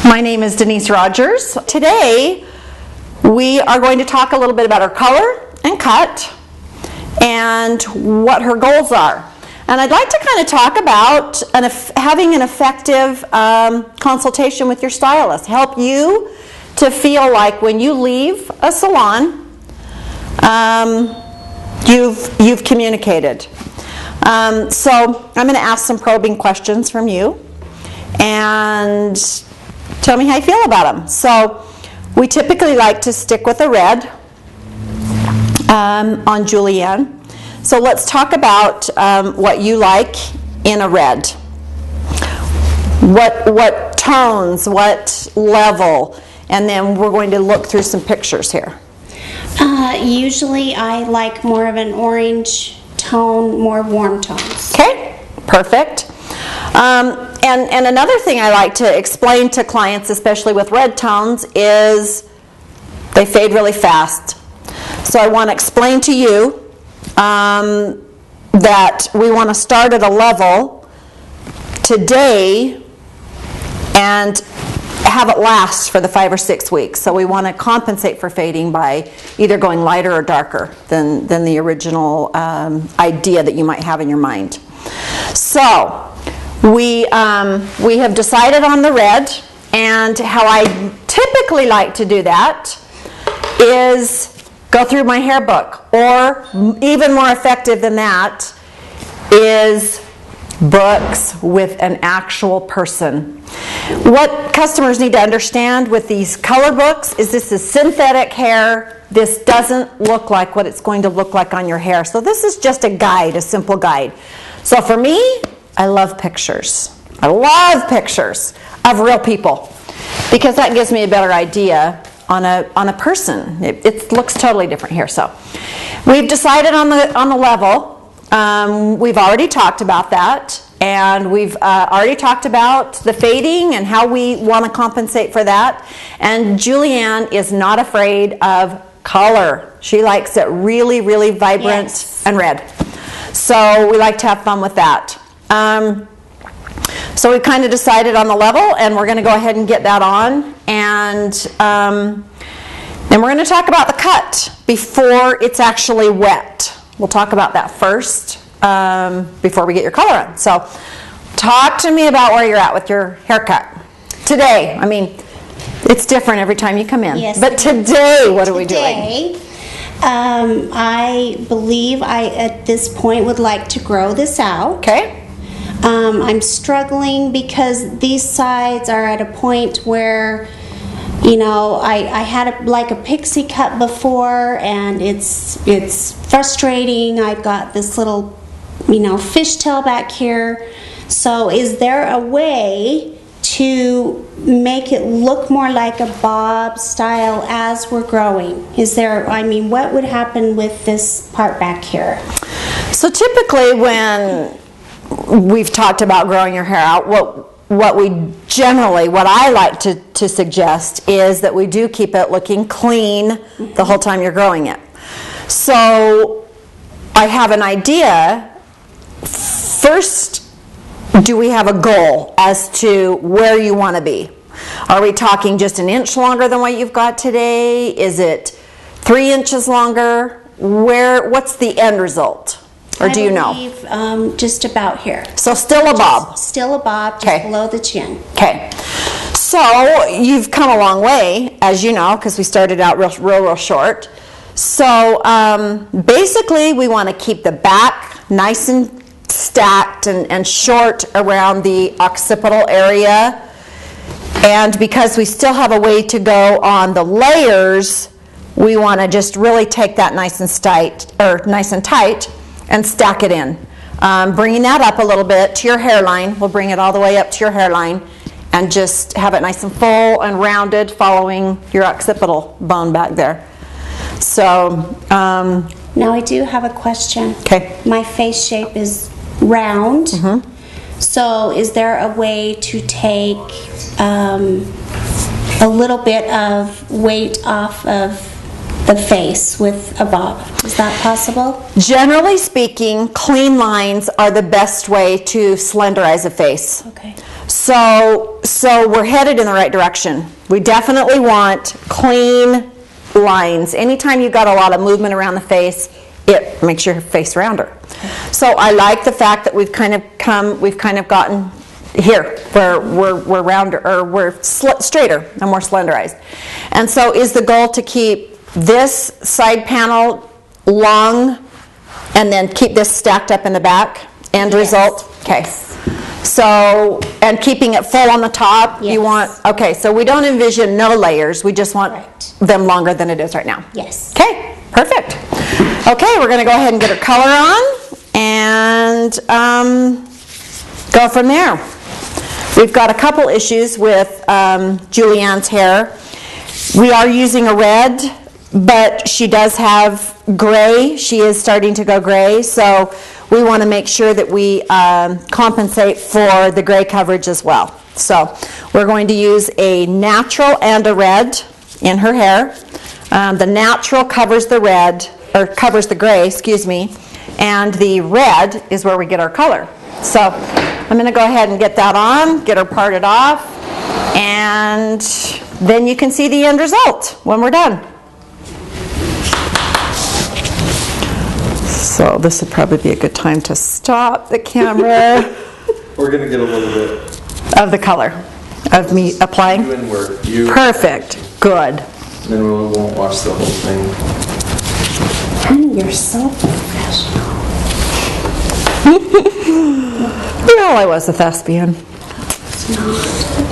My name is Denise Rogers. Today we are going to talk a little bit about her color and cut and what her goals are. And I'd like to kind of talk about having an effective consultation with your stylist. Help you to feel like when you leave a salon, you've communicated. So I'm going to ask some probing questions from you and tell me how you feel about them. So we typically like to stick with a red on Julianne. So let's talk about what you like in a red. What tones, what level, and then we're going to look through some pictures here. Usually I like more of an orange tone, more warm tones. Okay, perfect. And another thing I like to explain to clients, especially with red tones, is they fade really fast. So I want to explain to you that we want to start at a level today and have it last for the 5 or 6 weeks. So we want to compensate for fading by either going lighter or darker than the original idea that you might have in your mind. So we have decided on the red, and how I typically like to do that is go through my hair book, or even more effective than that is books with an actual person. What customers need to understand with these color books is this is synthetic hair. This doesn't look like what it's going to look like on your hair. So this is just a guide, a simple guide. So for me, I love pictures. I love pictures of real people because that gives me a better idea on a person. It looks totally different here. So we've decided on the level. We've already talked about that, and we've already talked about the fading and how we want to compensate for that. And Julianne is not afraid of color. She likes it really, really vibrant and red. So we like to have fun with that. So we kind of decided on the level, and we're going to go ahead and get that on. And then we're going to talk about the cut before it's actually wet. We'll talk about that first before we get your color on. So talk to me about where you're at with your haircut today. I mean, it's different every time you come in. Yes, but today, what are we doing? I believe I, at this point, would like to grow this out. Okay. I'm struggling because these sides are at a point where, you know, I had like a pixie cut before, and it's frustrating. I've got this little, you know, fishtail back here. So is there a way to make it look more like a bob style as we're growing? Is there, I mean, what would happen with this part back here? So typically when we've talked about growing your hair out, what I like to suggest is that we do keep it looking clean the whole time you're growing it. So I have an idea. First, do we have a goal as to where you want to be? Are we talking just an inch longer than what you've got today? Is it 3 inches longer? What's the end result? Or do you know? I believe just about here. So still a bob. Still a bob, just below the chin. Okay. So you've come a long way, as you know, because we started out real short. So basically, we want to keep the back nice and stacked and short around the occipital area. And because we still have a way to go on the layers, we want to just really take that nice and tight and stack it in. Bringing that up a little bit to your hairline. We'll bring it all the way up to your hairline and just have it nice and full and rounded following your occipital bone back there. So now I do have a question. Okay. My face shape is round. Mm-hmm. So is there a way to take a little bit of weight off of the face with a bob? Is that possible? Generally speaking, clean lines are the best way to slenderize a face. Okay. So So we're headed in the right direction. We definitely want clean lines. Anytime you've got a lot of movement around the face, it makes your face rounder. So I like the fact that we've kind of gotten here where we're rounder, or we're straighter and more slenderized. And so is the goal to keep this side panel long and then keep this stacked up in the back? End result? Okay. So, and keeping it full on the top, you want, okay, so we don't envision no layers, we just want them longer than it is right now. Yes. Okay, perfect. Okay, we're going to go ahead and get our color on and go from there. We've got a couple issues with Julianne's hair. We are using a red, but she does have gray. She is starting to go gray, so we want to make sure that we compensate for the gray coverage as well. So we're going to use a natural and a red in her hair. The natural covers the red, or covers the gray, excuse me, and the red is where we get our color. So I'm going to go ahead and get that on, get her parted off, and then you can see the end result when we're done. So this would probably be a good time to stop the camera. We're going to get a little bit of the color of me applying. You and work. Perfect. Good. And then we won't watch the whole thing. Honey, you're so professional. Well, I was a thespian. It's not.